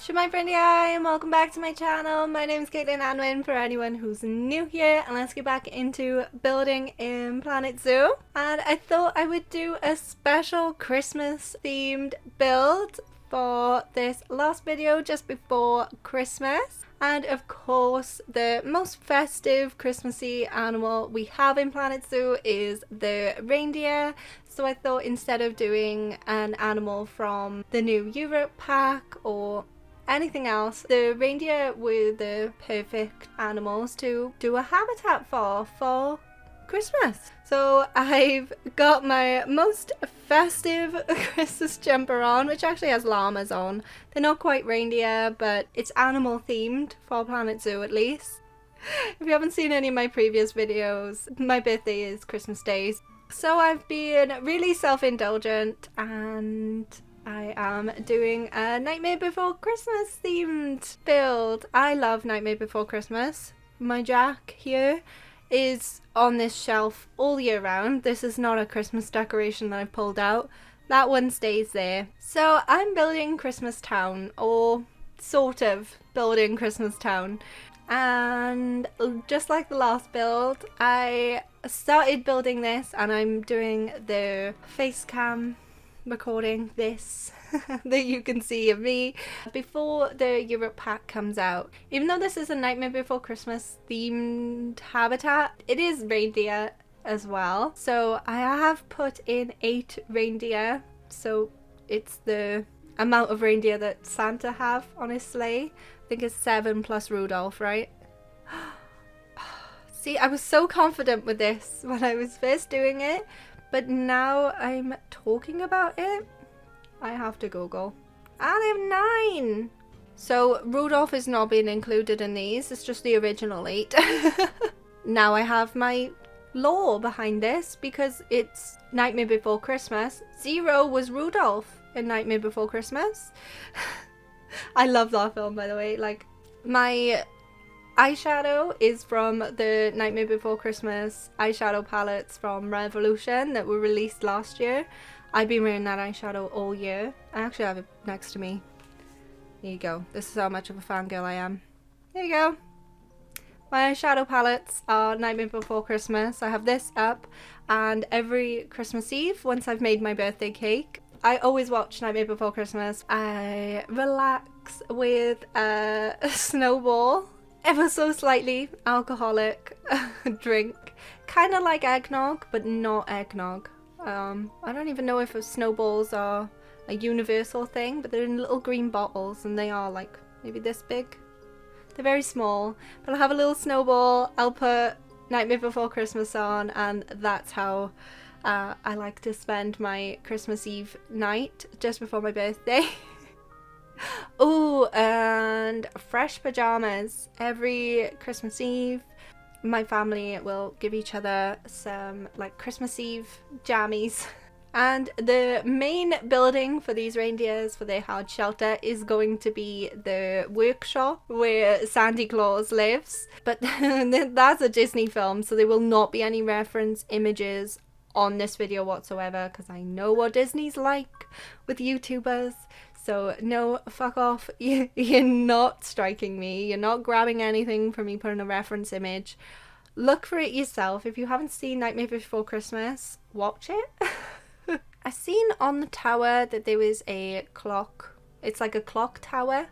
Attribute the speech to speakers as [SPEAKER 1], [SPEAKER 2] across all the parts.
[SPEAKER 1] Shemai Friendly and welcome back to my channel. My name is Gaeaf Gwanwyn for anyone who's new here, and let's get back into building in Planet Zoo. And I thought I would do a special Christmas themed build for this last video just before Christmas. And of course, the most festive Christmassy animal we have in Planet Zoo is the reindeer. So I thought instead of doing an animal from the new Europe pack or anything else, the reindeer were the perfect animals to do a habitat for Christmas. So I've got my most festive Christmas jumper on, which actually has llamas on. They're not quite reindeer, but it's animal themed for Planet Zoo at least. If you haven't seen any of my previous videos, my birthday is Christmas Day. So I've been really self-indulgent and I am doing a Nightmare Before Christmas themed build. I love Nightmare Before Christmas. My Jack here is on this shelf all year round. This is not a Christmas decoration that I've pulled out. That one stays there. So I'm building Christmas Town, or sort of building Christmas Town. And just like the last build, I started building this and I'm doing the face cam recording this that you can see of me before the Europe pack comes out. Even though this is a Nightmare Before Christmas themed habitat, it is reindeer as well. So I have put in 8 reindeer, so it's the amount of reindeer that Santa have on his sleigh. I think it's 7 plus Rudolph, right? See, I was so confident with this when I was first doing it, but now I'm talking about it, I have to Google. And I have 9! So Rudolph is not being included in these, it's just the original 8. Now I have my lore behind this because it's Nightmare Before Christmas. 0 was Rudolph in Nightmare Before Christmas. I love that film, by the way. Like, my eyeshadow is from the Nightmare Before Christmas eyeshadow palettes from Revolution that were released last year. I've been wearing that eyeshadow all year. I actually have it next to me. There you go. This is how much of a fangirl I am. There you go. My eyeshadow palettes are Nightmare Before Christmas. I have this up, and every Christmas Eve, once I've made my birthday cake, I always watch Nightmare Before Christmas. I relax with a snowball, ever so slightly alcoholic drink, kind of like eggnog, but not eggnog. I don't even know if snowballs are a universal thing, but they're in little green bottles and they are like maybe this big. They're very small, but I'll have a little snowball, I'll put Nightmare Before Christmas on, and that's how I like to spend my Christmas Eve night just before my birthday. Oh, and fresh pajamas. Every Christmas Eve, my family will give each other some like Christmas Eve jammies. And the main building for these reindeers, for their hard shelter, is going to be the workshop where Santa Claus lives. But that's a Disney film, so there will not be any reference images on this video whatsoever, because I know what Disney's like with YouTubers. So no, fuck off. You're not striking me. You're not grabbing anything from me putting a reference image. Look for it yourself. If you haven't seen Nightmare Before Christmas, watch it. I seen on the tower that there was a clock. It's like a clock tower,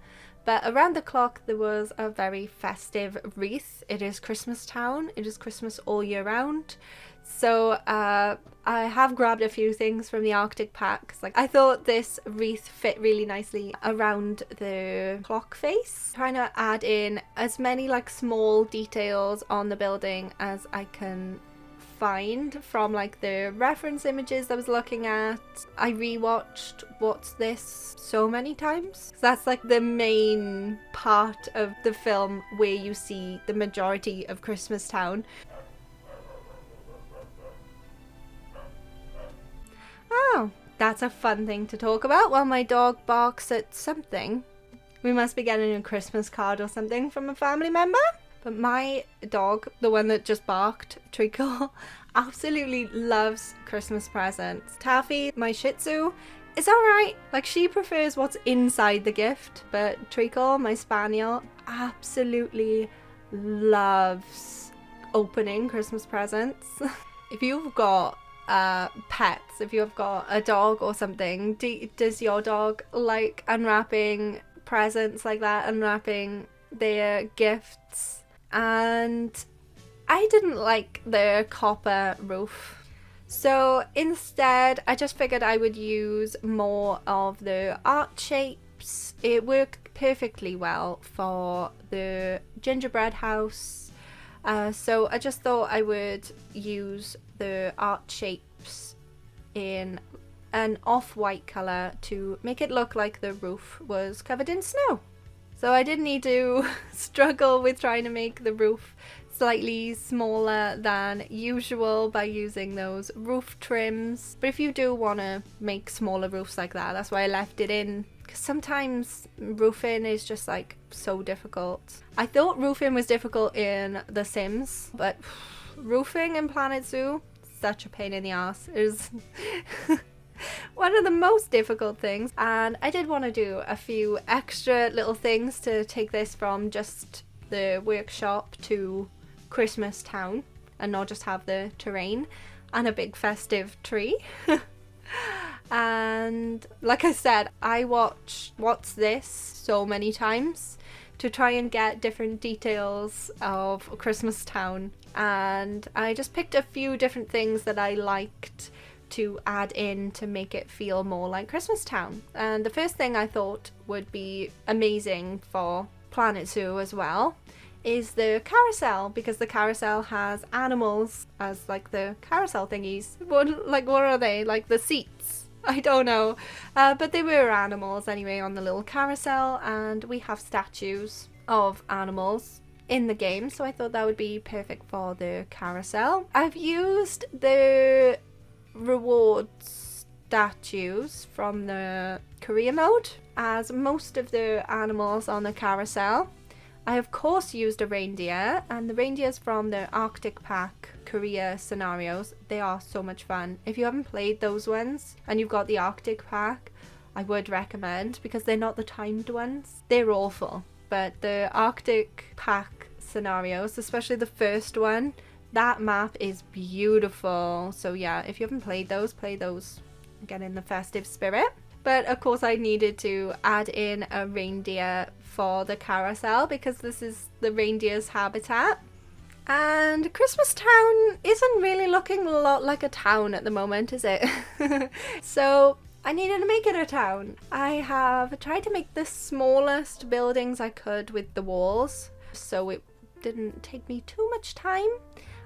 [SPEAKER 1] but around the clock there was a very festive wreath. It is Christmas Town. It is Christmas all year round. So I have grabbed a few things from the Arctic packs. Like, I thought this wreath fit really nicely around the clock face. Trying to add in as many like small details on the building as I can find from like the reference images I was looking at. I rewatched What's This so many times. That's like the main part of the film where you see the majority of Christmas Town. Oh, that's a fun thing to talk about while my dog barks at something. We must be getting a Christmas card or something from a family member. But my dog, the one that just barked, Treacle, absolutely loves Christmas presents. Taffy, my Shih Tzu, it's alright. Like, she prefers what's inside the gift, but Treacle, my spaniel, absolutely loves opening Christmas presents. If you've got pets, if you've got a dog or something, does your dog like unwrapping presents like that, unwrapping their gifts? And I didn't like the copper roof. So instead, I just figured I would use more of the art shapes. It worked perfectly well for the gingerbread house. So I just thought I would use the art shapes in an off-white colour to make it look like the roof was covered in snow. So I didn't need to struggle with trying to make the roof slightly smaller than usual by using those roof trims. But if you do want to make smaller roofs like that, that's why I left it in, because sometimes roofing is just like so difficult. I thought roofing was difficult in The Sims, but roofing in Planet Zoo, such a pain in the ass. It is one of the most difficult things, and I did want to do a few extra little things to take this from just the workshop to Christmas town and not just have the terrain and a big festive tree. And like I said, I watched What's This so many times to try and get different details of Christmas town, and I just picked a few different things that I liked to add in to make it feel more like Christmas town. And the first thing I thought would be amazing for Planet Zoo as well is the carousel, because the carousel has animals as like the carousel thingies. What are they? Like the seats? I don't know. But they were animals anyway on the little carousel, and we have statues of animals in the game, so I thought that would be perfect for the carousel. I've used the reward statues from the career mode as most of the animals on the carousel. I of course used a reindeer, and the reindeers from the Arctic Pack career scenarios, they are so much fun. If you haven't played those ones and you've got the Arctic Pack, I would recommend, because they're not the timed ones. They're awful, but the Arctic Pack scenarios, especially the first one, that map is beautiful. So yeah, if you haven't played those, play those. Get in the festive spirit. But of course I needed to add in a reindeer for the carousel, because this is the reindeer's habitat. And Christmas Town isn't really looking a lot like a town at the moment, is it? So I needed to make it a town. I have tried to make the smallest buildings I could with the walls, so it didn't take me too much time.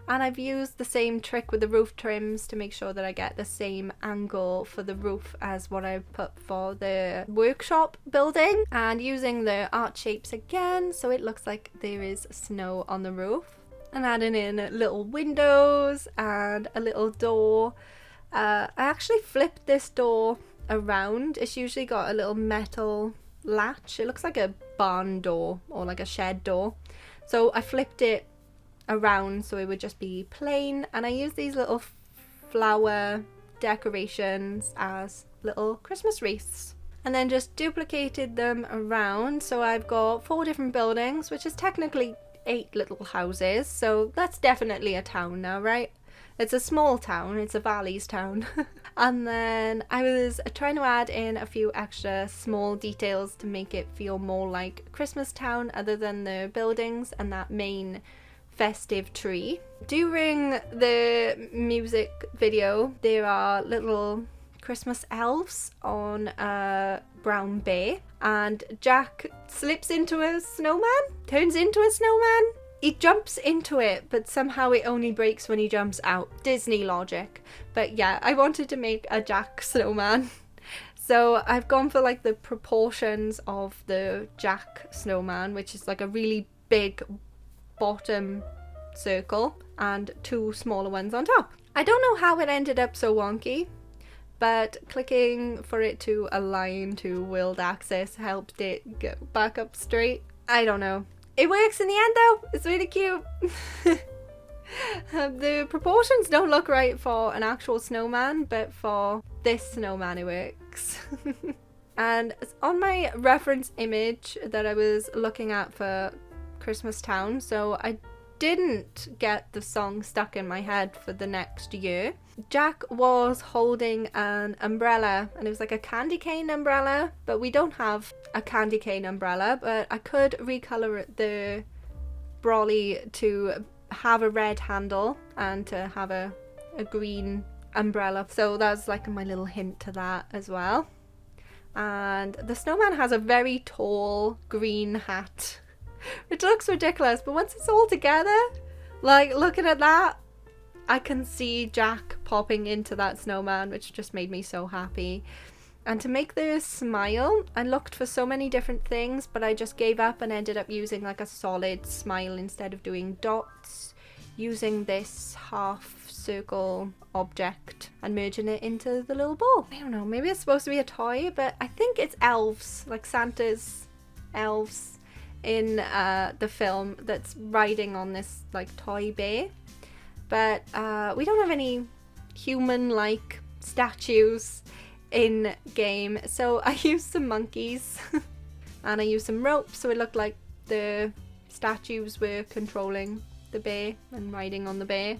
[SPEAKER 1] And I've used the same trick with the roof trims to make sure that I get the same angle for the roof as what I put for the workshop building, and using the art shapes again so it looks like there is snow on the roof, and adding in little windows and a little door. I actually flipped this door around. It's usually got a little metal latch. It looks like a barn door or like a shed door. So I flipped it around so it would just be plain, and I used these little flower decorations as little Christmas wreaths, and then just duplicated them around. So I've got 4 different buildings, which is technically 8 little houses, so that's definitely a town now, right? It's a small town, it's a Valleys town. And then I was trying to add in a few extra small details to make it feel more like Christmas town, other than the buildings and that main festive tree. During the music video, there are little Christmas elves on a brown bear, and Jack slips into a snowman, turns into a snowman. He jumps into it, but somehow it only breaks when he jumps out. Disney logic. But yeah, I wanted to make a Jack snowman. So I've gone for like the proportions of the Jack snowman, which is like a really big bottom circle and 2 smaller ones on top. I don't know how it ended up so wonky, but clicking for it to align to world axis helped it get back up straight. I don't know. It works in the end though. It's really cute. The proportions don't look right for an actual snowman, but for this snowman it works. snacks. And on my reference image that I was looking at for Christmas Town, so I didn't get the song stuck in my head for the next year. Jack was holding an umbrella, and it was like a candy cane umbrella, but we don't have a candy cane umbrella, but I could recolor the brolly to have a red handle and to have a green umbrella. So that's like my little hint to that as well. And the snowman has a very tall green hat, which looks ridiculous, but once it's all together, like looking at that, I can see Jack popping into that snowman, which just made me so happy. And to make the smile, I looked for so many different things, but I just gave up and ended up using like a solid smile instead of doing dots, using this half circle object and merging it into the little ball. I don't know, maybe it's supposed to be a toy, but I think it's elves, like Santa's elves in the film that's riding on this like toy bear. But we don't have any human-like statues in game, so I used some monkeys and I used some ropes so it looked like the statues were controlling the bear and riding on the bear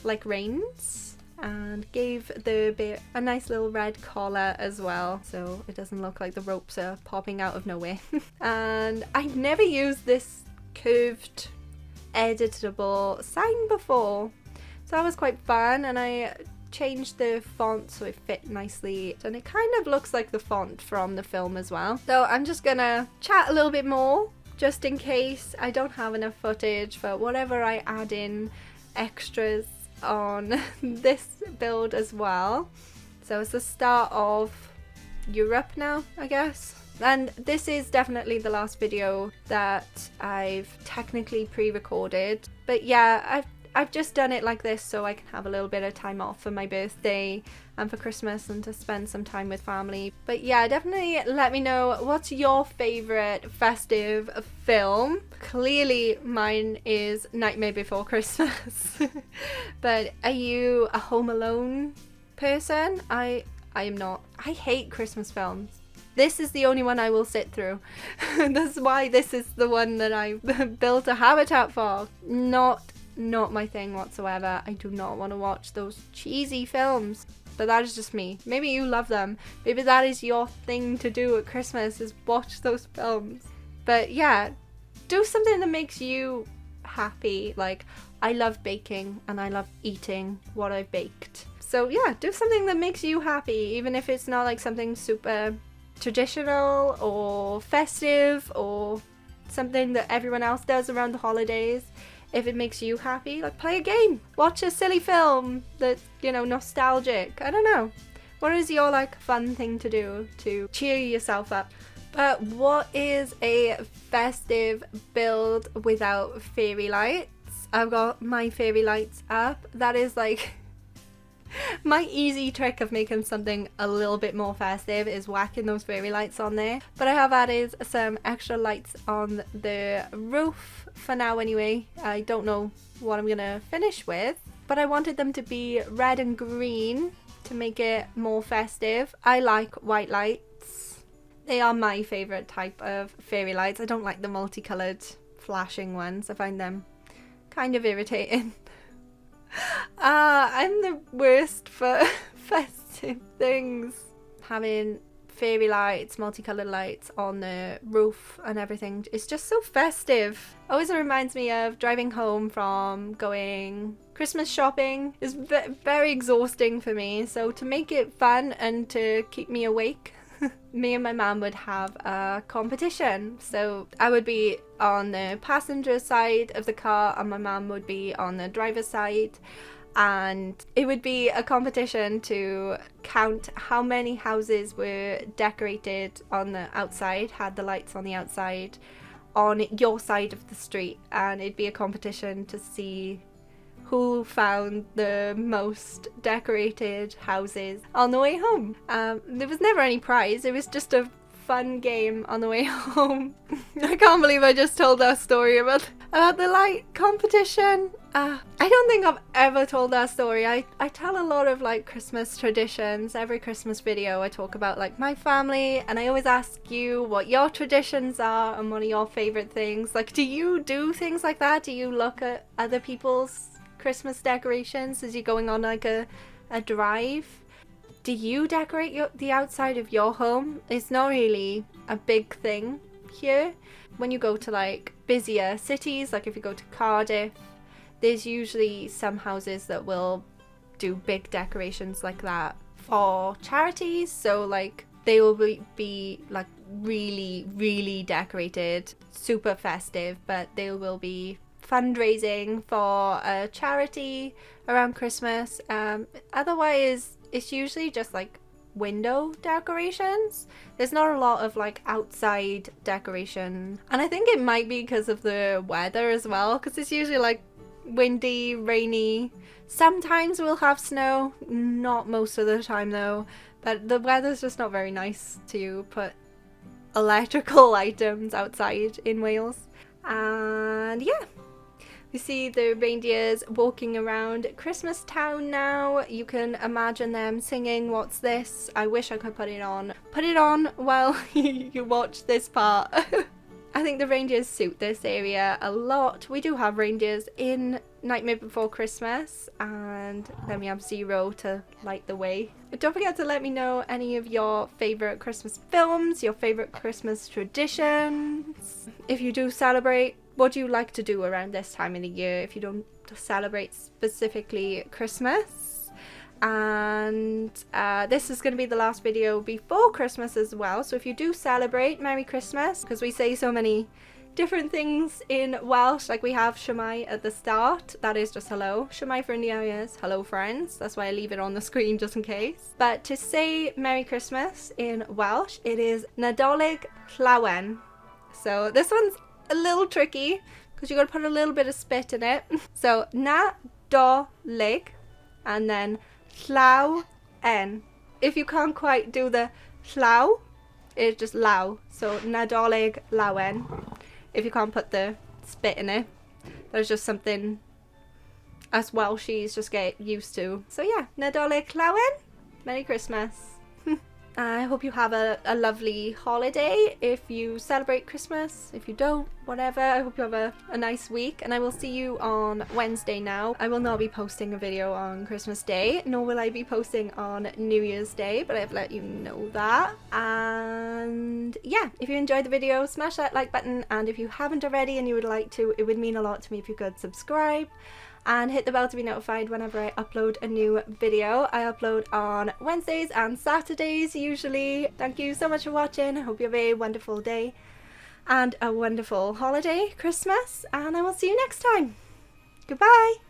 [SPEAKER 1] like reins, and gave the bear a nice little red collar as well so it doesn't look like the ropes are popping out of nowhere. And I've never used this curved editable sign before, so that was quite fun, and I changed the font so it fit nicely, and it kind of looks like the font from the film as well. So I'm just gonna chat a little bit more just in case I don't have enough footage for whatever I add in extras on this build as well. So it's the start of Europe now, I guess. And this is definitely the last video that I've technically pre-recorded. But yeah, I've just done it like this so I can have a little bit of time off for my birthday and for Christmas and to spend some time with family. But yeah, definitely let me know what's your favourite festive film. Clearly mine is Nightmare Before Christmas. But are you a Home Alone person? I am not. I hate Christmas films. This is the only one I will sit through. That's why this is the one that I built a habitat for. Not my thing whatsoever. I do not want to watch those cheesy films. But that is just me. Maybe you love them. Maybe that is your thing to do at Christmas, is watch those films. But yeah, do something that makes you happy. Like, I love baking and I love eating what I've baked. So yeah, do something that makes you happy, even if it's not like something super traditional or festive or something that everyone else does around the holidays. If it makes you happy, like play a game, watch a silly film that's, you know, nostalgic. I don't know. What is your like fun thing to do to cheer yourself up? But what is a festive build without fairy lights? I've got my fairy lights up. That is like my easy trick of making something a little bit more festive is whacking those fairy lights on there. But I have added some extra lights on the roof for now anyway. I don't know what I'm gonna finish with, but I wanted them to be red and green to make it more festive. I like white lights. They are my favourite type of fairy lights. I don't like the multicoloured flashing ones. I find them kind of irritating. I'm the worst for festive things. Having fairy lights, multicolored lights on the roof and everything, it's just so festive. Always reminds me of driving home from going Christmas shopping. Is very exhausting for me, so to make it fun and to keep me awake, me and my mum would have a competition. So I would be on the passenger side of the car and my mum would be on the driver's side, and it would be a competition to count how many houses were decorated on the outside, had the lights on the outside on your side of the street, and it'd be a competition to see who found the most decorated houses on the way home. There was never any prize, it was just a fun game on the way home. I can't believe I just told that story about the light competition. I don't think I've ever told that story. I tell a lot of like Christmas traditions. Every Christmas video I talk about like my family, and I always ask you what your traditions are and what are your favorite things. Like, do you do things like that? Do you look at other people's Christmas decorations as you're going on like a drive? Do you decorate the outside of your home? It's not really a big thing here. When you go to like busier cities, like if you go to Cardiff, there's usually some houses that will do big decorations like that for charities. So like they will be like really, really decorated, super festive, but they will be fundraising for a charity around Christmas. Otherwise, it's usually just like window decorations. There's not a lot of like outside decoration, and I think it might be because of the weather as well, because it's usually like windy, rainy. Sometimes we'll have snow, not most of the time though, but the weather's just not very nice to put electrical items outside in Wales. And yeah, we see the reindeers walking around Christmas Town now. You can imagine them singing What's This? I wish I could put it on. Put it on while you watch this part. I think the reindeers suit this area a lot. We do have reindeers in Nightmare Before Christmas, and then we have Zero to light the way. But don't forget to let me know any of your favourite Christmas films, your favourite Christmas traditions. If you do celebrate, what do you like to do around this time of the year if you don't celebrate specifically Christmas? And this is going to be the last video before Christmas as well, so if you do celebrate, Merry Christmas, because we say so many different things in Welsh. Like we have Shwmae at the start, that is just hello. Shwmae for India is hello friends, that's why I leave it on the screen just in case. But to say Merry Christmas in Welsh, it is Nadolig Llawen. So this one's a little tricky because you got to put a little bit of spit in it. So Nadolig and then Llawen. If you can't quite do the llaw, it's just law. So Nadolig Llawen. If you can't put the spit in it, there's just something us Welshies just get used to. So yeah, Nadolig Llawen. Merry Christmas. I hope you have a lovely holiday if you celebrate Christmas. If you don't, whatever, I hope you have a nice week, and I will see you on Wednesday now. I will not be posting a video on Christmas Day, nor will I be posting on New Year's Day, but I've let you know that. And yeah, if you enjoyed the video, smash that like button, and if you haven't already and you would like to, it would mean a lot to me if you could subscribe. And hit the bell to be notified whenever I upload a new video. I upload on Wednesdays and Saturdays usually. Thank you so much for watching. I hope you have a wonderful day and a wonderful holiday, Christmas, and I will see you next time. Goodbye!